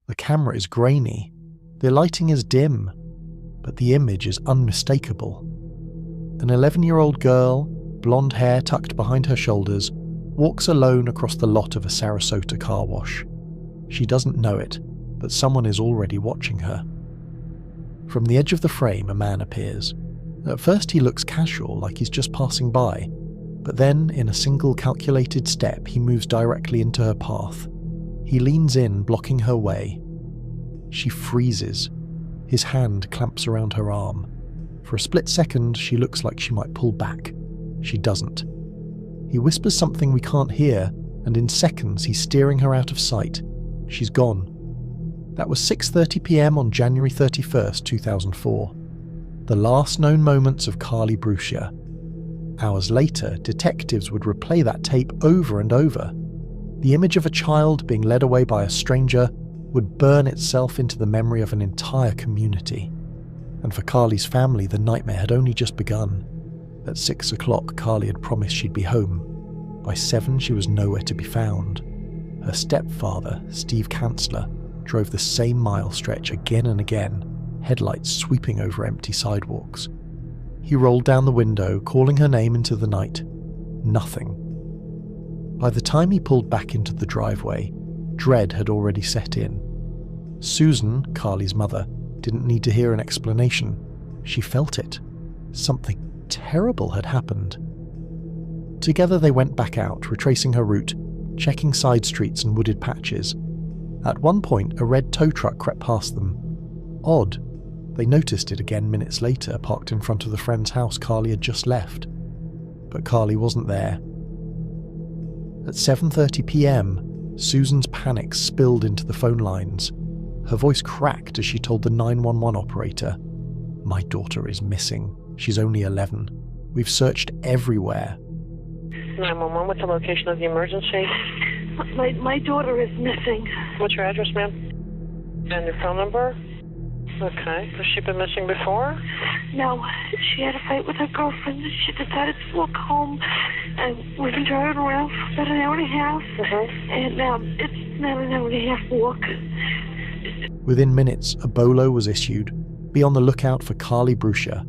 The camera is grainy, the lighting is dim, but the image is unmistakable. An 11-year-old girl, blonde hair tucked behind her shoulders, walks alone across the lot of a Sarasota car wash. She doesn't know it, but someone is already watching her. From the edge of the frame, a man appears. At first he looks casual, like he's just passing by, but then, in a single calculated step, he moves directly into her path. He leans in, blocking her way. She freezes. His hand clamps around her arm. For a split second, she looks like she might pull back. She doesn't. He whispers something we can't hear, and in seconds he's steering her out of sight. She's gone. That was 6:30 p.m. on January 31st, 2004. The last known moments of Carlie Brucia. Hours later, detectives would replay that tape over and over. The image of a child being led away by a stranger would burn itself into the memory of an entire community. And for Carlie's family, the nightmare had only just begun. At 6 o'clock, Carlie had promised she'd be home. By 7, she was nowhere to be found. Her stepfather, Steve Kanzler, drove the same mile stretch again and again, headlights sweeping over empty sidewalks. He rolled down the window, calling her name into the night. Nothing. By the time he pulled back into the driveway, dread had already set in. Susan, Carlie's mother, didn't need to hear an explanation. She felt it. Something terrible had happened. Together they went back out, retracing her route, checking side streets and wooded patches. At one point, a red tow truck crept past them. Odd. They noticed it again minutes later, parked in front of the friend's house Carlie had just left. But Carlie wasn't there. At 7:30 p.m, Susan's panic spilled into the phone lines. Her voice cracked as she told the 911 operator, "My daughter is missing. She's only 11. We've searched everywhere." 911, what's the location of the emergency? My daughter is missing. What's your address, ma'am? And your phone number? Okay. Has she been missing before? No, she had a fight with her girlfriend. She decided to walk home, and we've been driving around for about an hour and a half. And it's not an hour and a half walk. Within minutes, a bolo was issued. Be on the lookout for Carlie Brucia.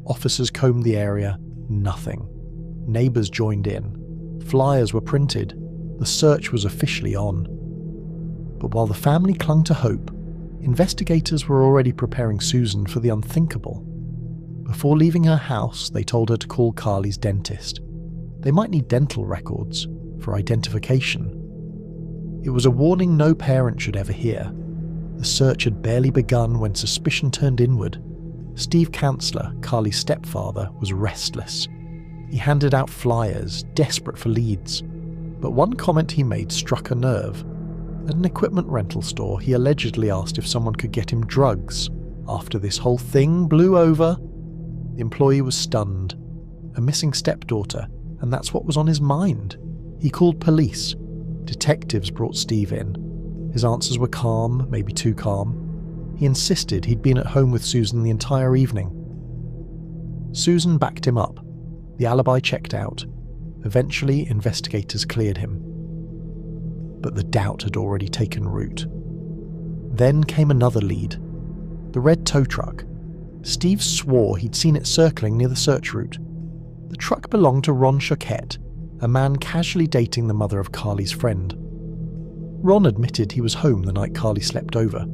Officers combed the area. Nothing. Neighbours joined in. Flyers were printed. The search was officially on. But while the family clung to hope, investigators were already preparing Susan for the unthinkable. Before leaving her house, they told her to call Carlie's dentist. They might need dental records for identification. It was a warning no parent should ever hear. The search had barely begun when suspicion turned inward. Steve Kanzler, Carlie's stepfather, was restless. He handed out flyers, desperate for leads. But one comment he made struck a nerve. At an equipment rental store, he allegedly asked if someone could get him drugs. After this whole thing blew over, the employee was stunned. A missing stepdaughter, and that's what was on his mind. He called police. Detectives brought Steve in. His answers were calm, maybe too calm. He insisted he'd been at home with Susan the entire evening. Susan backed him up. The alibi checked out. Eventually, investigators cleared him. But the doubt had already taken root. Then came another lead. The red tow truck. Steve swore he'd seen it circling near the search route. The truck belonged to Ron Choquette, a man casually dating the mother of Carlie's friend. Ron admitted he was home the night Carlie slept over.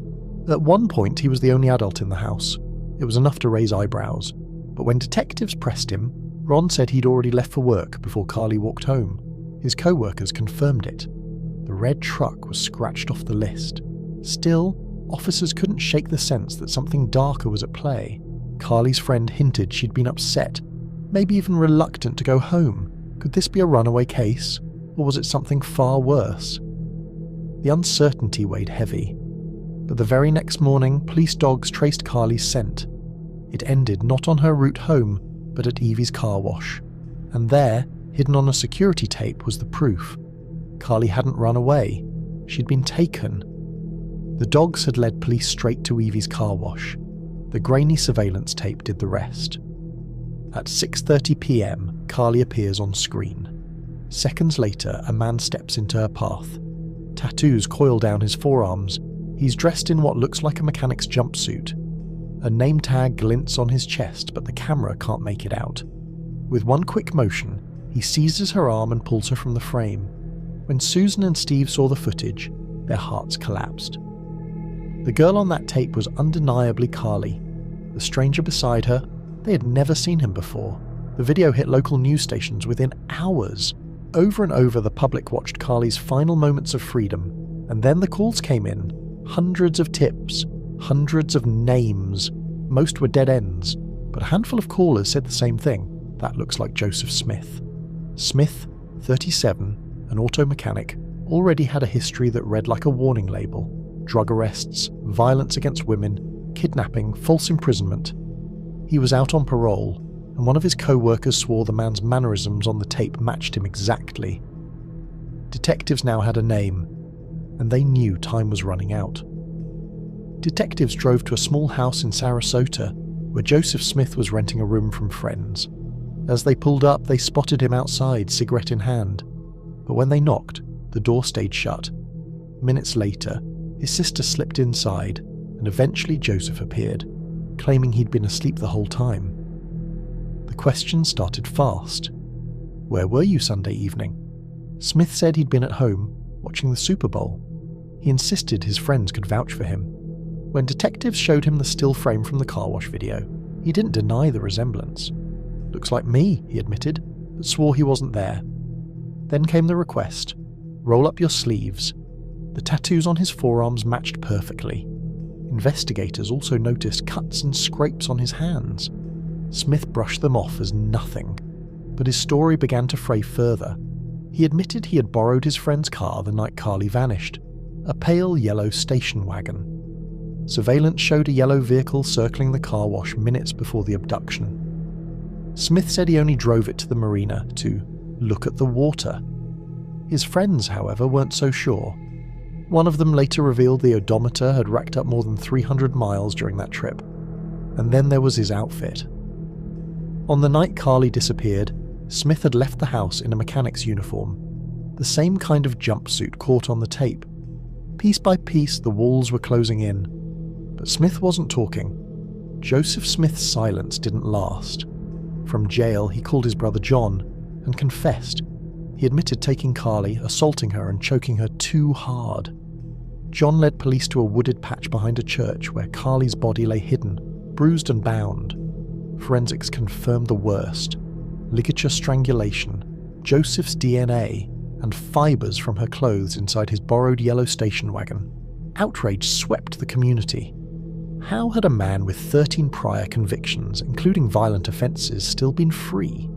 At one point, he was the only adult in the house. It was enough to raise eyebrows. But when detectives pressed him, Ron said he'd already left for work before Carlie walked home. His co-workers confirmed it. The red truck was scratched off the list. Still, officers couldn't shake the sense that something darker was at play. Carlie's friend hinted she'd been upset, maybe even reluctant to go home. Could this be a runaway case, or was it something far worse? The uncertainty weighed heavy. But the very next morning, police dogs traced Carlie's scent. It ended not on her route home, but at Evie's car wash. And there, hidden on a security tape, was the proof. Carlie hadn't run away. She'd been taken. The dogs had led police straight to Evie's car wash. The grainy surveillance tape did the rest. At 6:30 p.m, Carlie appears on screen. Seconds later, a man steps into her path. Tattoos coil down his forearms. He's dressed in what looks like a mechanic's jumpsuit. A name tag glints on his chest, but the camera can't make it out. With one quick motion, he seizes her arm and pulls her from the frame. When Susan and Steve saw the footage, their hearts collapsed. The girl on that tape was undeniably Carlie. The stranger beside her, they had never seen him before. The video hit local news stations within hours. Over and over, the public watched Carlie's final moments of freedom, and then the calls came in. Hundreds of tips, hundreds of names. Most were dead ends, but a handful of callers said the same thing. That looks like Joseph Smith. Smith, 37, an auto mechanic, already had a history that read like a warning label. Drug arrests, violence against women, kidnapping, false imprisonment. He was out on parole, and one of his co-workers swore the man's mannerisms on the tape matched him exactly. Detectives now had a name, and they knew time was running out. Detectives drove to a small house in Sarasota, where Joseph Smith was renting a room from friends. As they pulled up, they spotted him outside, cigarette in hand. But when they knocked, the door stayed shut. Minutes later, his sister slipped inside, and eventually Joseph appeared, claiming he'd been asleep the whole time. The questions started fast. Where were you Sunday evening? Smith said he'd been at home, watching the Super Bowl. He insisted his friends could vouch for him. When detectives showed him the still frame from the car wash video, he didn't deny the resemblance. Looks like me, he admitted, but swore he wasn't there. Then came the request. Roll up your sleeves. The tattoos on his forearms matched perfectly. Investigators also noticed cuts and scrapes on his hands. Smith brushed them off as nothing, but his story began to fray further. He admitted he had borrowed his friend's car the night Carlie vanished, a pale yellow station wagon. Surveillance showed a yellow vehicle circling the car wash minutes before the abduction. Smith said he only drove it to the marina to look at the water. His friends, however, weren't so sure. One of them later revealed the odometer had racked up more than 300 miles during that trip. And then there was his outfit. On the night Carlie disappeared, Smith had left the house in a mechanic's uniform, the same kind of jumpsuit caught on the tape. Piece by piece, the walls were closing in. But Smith wasn't talking. Joseph Smith's silence didn't last. From jail, he called his brother John and confessed. He admitted taking Carlie, assaulting her and choking her too hard. John led police to a wooded patch behind a church where Carlie's body lay hidden, bruised and bound. Forensics confirmed the worst. Ligature strangulation, Joseph's DNA, and fibers from her clothes inside his borrowed yellow station wagon. Outrage swept the community. How had a man with 13 prior convictions, including violent offences, still been free?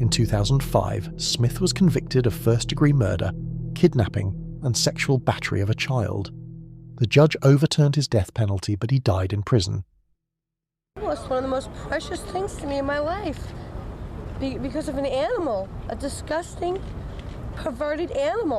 In 2005, Smith was convicted of first-degree murder, kidnapping, and sexual battery of a child. The judge overturned his death penalty, but he died in prison. It was one of the most precious things to me in my life because of an animal, a disgusting, perverted animal.